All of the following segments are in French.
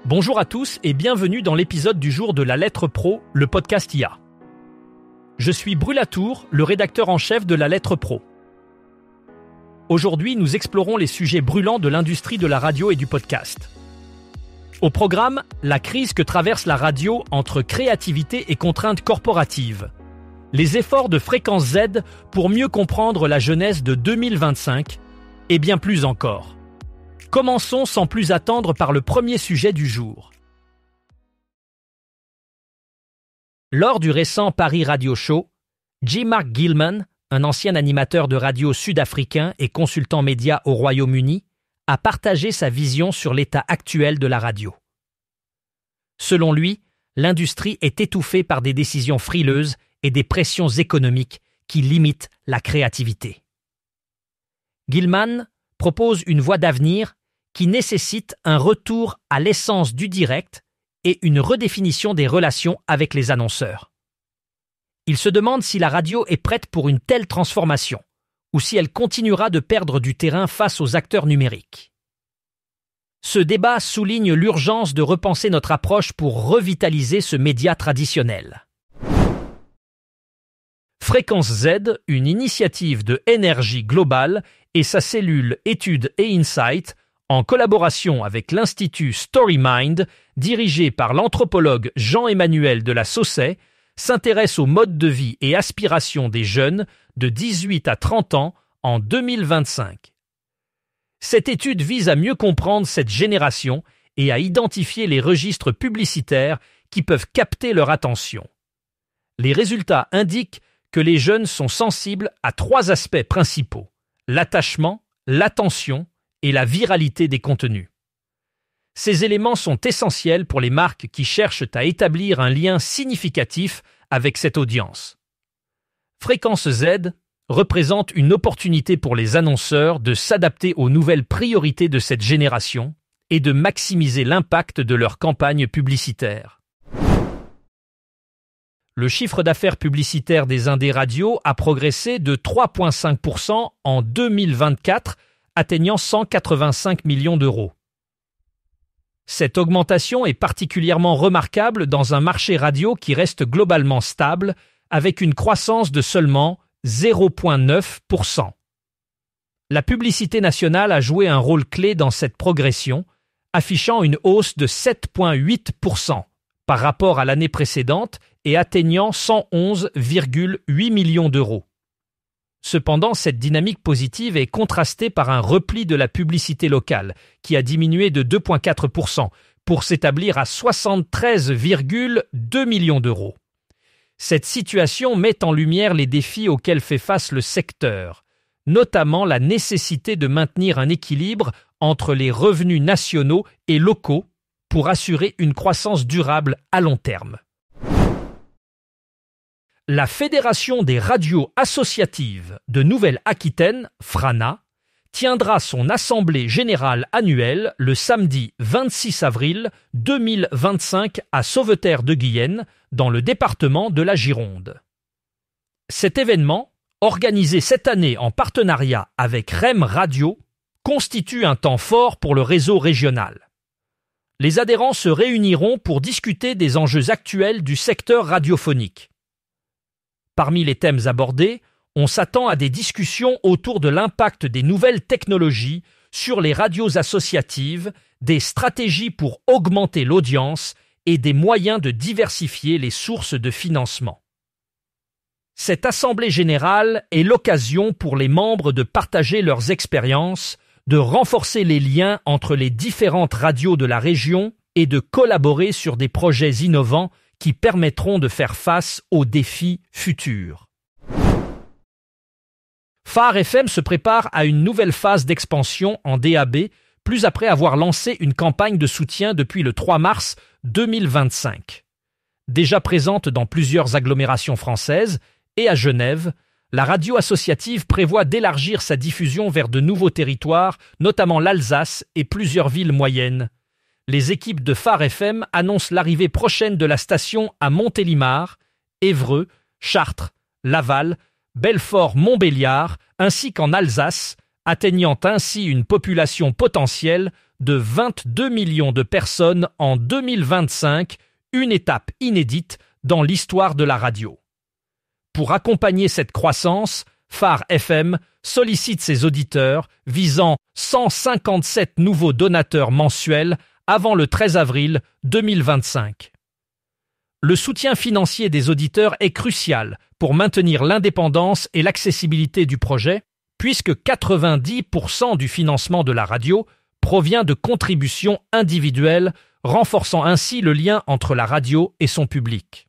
Bonjour à tous et bienvenue dans l'épisode du jour de la Lettre Pro, le podcast IA. Je suis Brulatour, le rédacteur en chef de la Lettre Pro. Aujourd'hui, nous explorons les sujets brûlants de l'industrie de la radio et du podcast. Au programme, la crise que traverse la radio entre créativité et contraintes corporatives. Les efforts de Fréquence Z pour mieux comprendre la jeunesse de 2025 et bien plus encore. Commençons sans plus attendre par le premier sujet du jour. Lors du récent Paris Radio Show, J. Mark Gilman, un ancien animateur de radio sud-africain et consultant média au Royaume-Uni, a partagé sa vision sur l'état actuel de la radio. Selon lui, l'industrie est étouffée par des décisions frileuses et des pressions économiques qui limitent la créativité. Gilman propose une voie d'avenir qui nécessite un retour à l'essence du direct et une redéfinition des relations avec les annonceurs. Il se demande si la radio est prête pour une telle transformation ou si elle continuera de perdre du terrain face aux acteurs numériques. Ce débat souligne l'urgence de repenser notre approche pour revitaliser ce média traditionnel. Fréquence Z, une initiative de Énergie Globale et sa cellule Études et Insights, en collaboration avec l'Institut StoryMind, dirigé par l'anthropologue Jean-Emmanuel de la Saussaye, s'intéresse aux modes de vie et aspirations des jeunes de 18 à 30 ans en 2025. Cette étude vise à mieux comprendre cette génération et à identifier les registres publicitaires qui peuvent capter leur attention. Les résultats indiquent que les jeunes sont sensibles à 3 aspects principaux: l'attachement, l'attention et la viralité des contenus. Ces éléments sont essentiels pour les marques qui cherchent à établir un lien significatif avec cette audience. Fréquence Z représente une opportunité pour les annonceurs de s'adapter aux nouvelles priorités de cette génération et de maximiser l'impact de leurs campagnes publicitaires. Le chiffre d'affaires publicitaire des indés radios a progressé de 3,5% en 2024, atteignant 185 millions d'euros. Cette augmentation est particulièrement remarquable dans un marché radio qui reste globalement stable, avec une croissance de seulement 0,9%. La publicité nationale a joué un rôle clé dans cette progression, affichant une hausse de 7,8% par rapport à l'année précédente et atteignant 111,8 millions d'euros. Cependant, cette dynamique positive est contrastée par un repli de la publicité locale, qui a diminué de 2,4% pour s'établir à 73,2 millions d'euros. Cette situation met en lumière les défis auxquels fait face le secteur, notamment la nécessité de maintenir un équilibre entre les revenus nationaux et locaux pour assurer une croissance durable à long terme. La Fédération des radios associatives de Nouvelle-Aquitaine, FRANA, tiendra son assemblée générale annuelle le samedi 26 avril 2025 à Sauveterre-de-Guyenne, dans le département de la Gironde. Cet événement, organisé cette année en partenariat avec REM Radio, constitue un temps fort pour le réseau régional. Les adhérents se réuniront pour discuter des enjeux actuels du secteur radiophonique. Parmi les thèmes abordés, on s'attend à des discussions autour de l'impact des nouvelles technologies sur les radios associatives, des stratégies pour augmenter l'audience et des moyens de diversifier les sources de financement. Cette assemblée générale est l'occasion pour les membres de partager leurs expériences, de renforcer les liens entre les différentes radios de la région et de collaborer sur des projets innovants qui permettront de faire face aux défis futurs. Phare FM se prépare à une nouvelle phase d'expansion en DAB, plus après avoir lancé une campagne de soutien depuis le 3 mars 2025. Déjà présente dans plusieurs agglomérations françaises et à Genève, la radio associative prévoit d'élargir sa diffusion vers de nouveaux territoires, notamment l'Alsace et plusieurs villes moyennes. Les équipes de Phare FM annoncent l'arrivée prochaine de la station à Montélimar, Évreux, Chartres, Laval, Belfort-Montbéliard, ainsi qu'en Alsace, atteignant ainsi une population potentielle de 22 millions de personnes en 2025, une étape inédite dans l'histoire de la radio. Pour accompagner cette croissance, Phare FM sollicite ses auditeurs visant 157 nouveaux donateurs mensuels avant le 13 avril 2025. Le soutien financier des auditeurs est crucial pour maintenir l'indépendance et l'accessibilité du projet, puisque 90% du financement de la radio provient de contributions individuelles, renforçant ainsi le lien entre la radio et son public.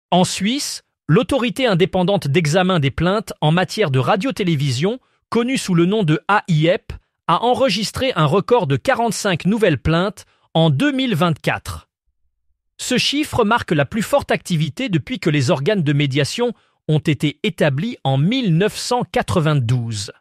En Suisse, l'autorité indépendante d'examen des plaintes en matière de radio-télévision, connue sous le nom de AIEP, a enregistré un record de 45 nouvelles plaintes en 2024. Ce chiffre marque la plus forte activité depuis que les organes de médiation ont été établis en 1992.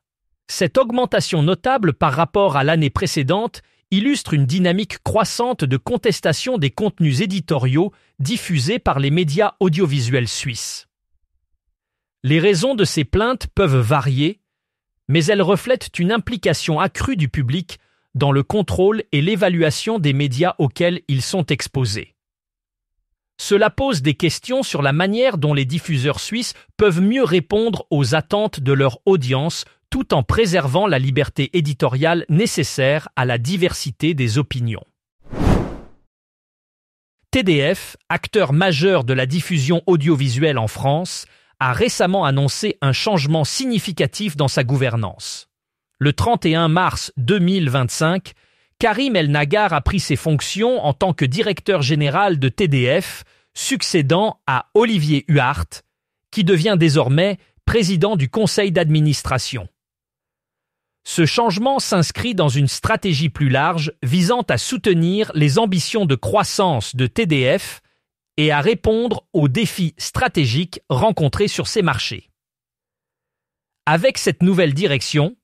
Cette augmentation notable par rapport à l'année précédente illustre une dynamique croissante de contestation des contenus éditoriaux diffusés par les médias audiovisuels suisses. Les raisons de ces plaintes peuvent varier, mais elles reflètent une implication accrue du public dans le contrôle et l'évaluation des médias auxquels ils sont exposés. Cela pose des questions sur la manière dont les diffuseurs suisses peuvent mieux répondre aux attentes de leur audience tout en préservant la liberté éditoriale nécessaire à la diversité des opinions. TDF, acteur majeur de la diffusion audiovisuelle en France, a récemment annoncé un changement significatif dans sa gouvernance. Le 31 mars 2025, Karim El Nagar a pris ses fonctions en tant que directeur général de TDF, succédant à Olivier Huart, qui devient désormais président du conseil d'administration. Ce changement s'inscrit dans une stratégie plus large visant à soutenir les ambitions de croissance de TDF et à répondre aux défis stratégiques rencontrés sur ces marchés. Avec cette nouvelle direction,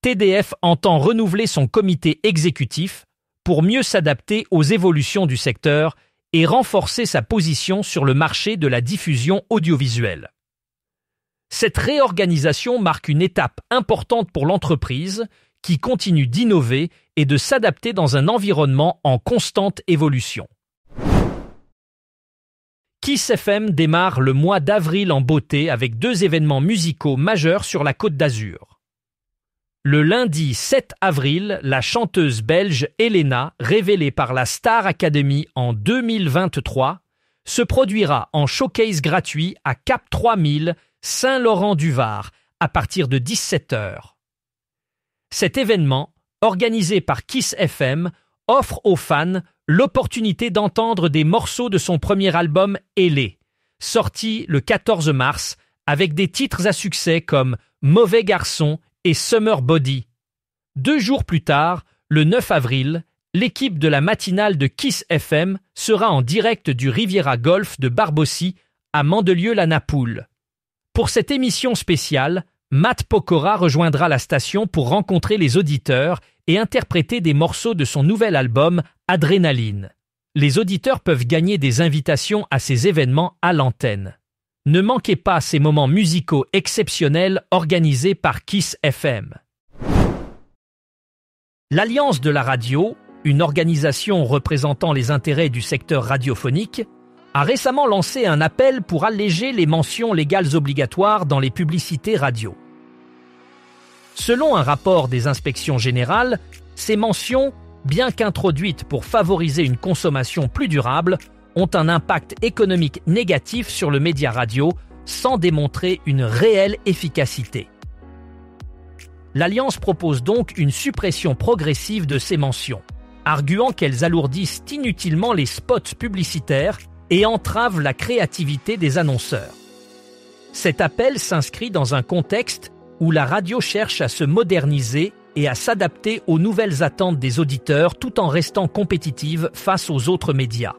TDF entend renouveler son comité exécutif pour mieux s'adapter aux évolutions du secteur et renforcer sa position sur le marché de la diffusion audiovisuelle. Cette réorganisation marque une étape importante pour l'entreprise qui continue d'innover et de s'adapter dans un environnement en constante évolution. Kiss FM démarre le mois d'avril en beauté avec 2 événements musicaux majeurs sur la Côte d'Azur. Le lundi 7 avril, la chanteuse belge Elena, révélée par la Star Academy en 2023, se produira en showcase gratuit à Cap 3000, Saint-Laurent-du-Var, à partir de 17h. Cet événement, organisé par Kiss FM, offre aux fans l'opportunité d'entendre des morceaux de son premier album Ailé, sorti le 14 mars, avec des titres à succès comme Mauvais garçon et Summer Body. 2 jours plus tard, le 9 avril, l'équipe de la matinale de Kiss FM sera en direct du Riviera Golf de Barbossy à Mandelieu-la-Napoule. Pour cette émission spéciale, Matt Pokora rejoindra la station pour rencontrer les auditeurs et interpréter des morceaux de son nouvel album Adrénaline. Les auditeurs peuvent gagner des invitations à ces événements à l'antenne. Ne manquez pas ces moments musicaux exceptionnels organisés par Kiss FM. L'Alliance de la radio, une organisation représentant les intérêts du secteur radiophonique, a récemment lancé un appel pour alléger les mentions légales obligatoires dans les publicités radio. Selon un rapport des inspections générales, ces mentions, bien qu'introduites pour favoriser une consommation plus durable, ont un impact économique négatif sur le média radio sans démontrer une réelle efficacité. L'Alliance propose donc une suppression progressive de ces mentions, arguant qu'elles alourdissent inutilement les spots publicitaires et entravent la créativité des annonceurs. Cet appel s'inscrit dans un contexte où la radio cherche à se moderniser et à s'adapter aux nouvelles attentes des auditeurs tout en restant compétitive face aux autres médias.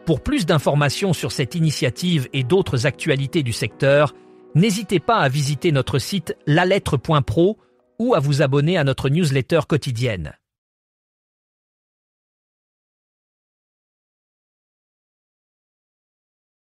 Pour plus d'informations sur cette initiative et d'autres actualités du secteur, n'hésitez pas à visiter notre site lalettre.pro ou à vous abonner à notre newsletter quotidienne.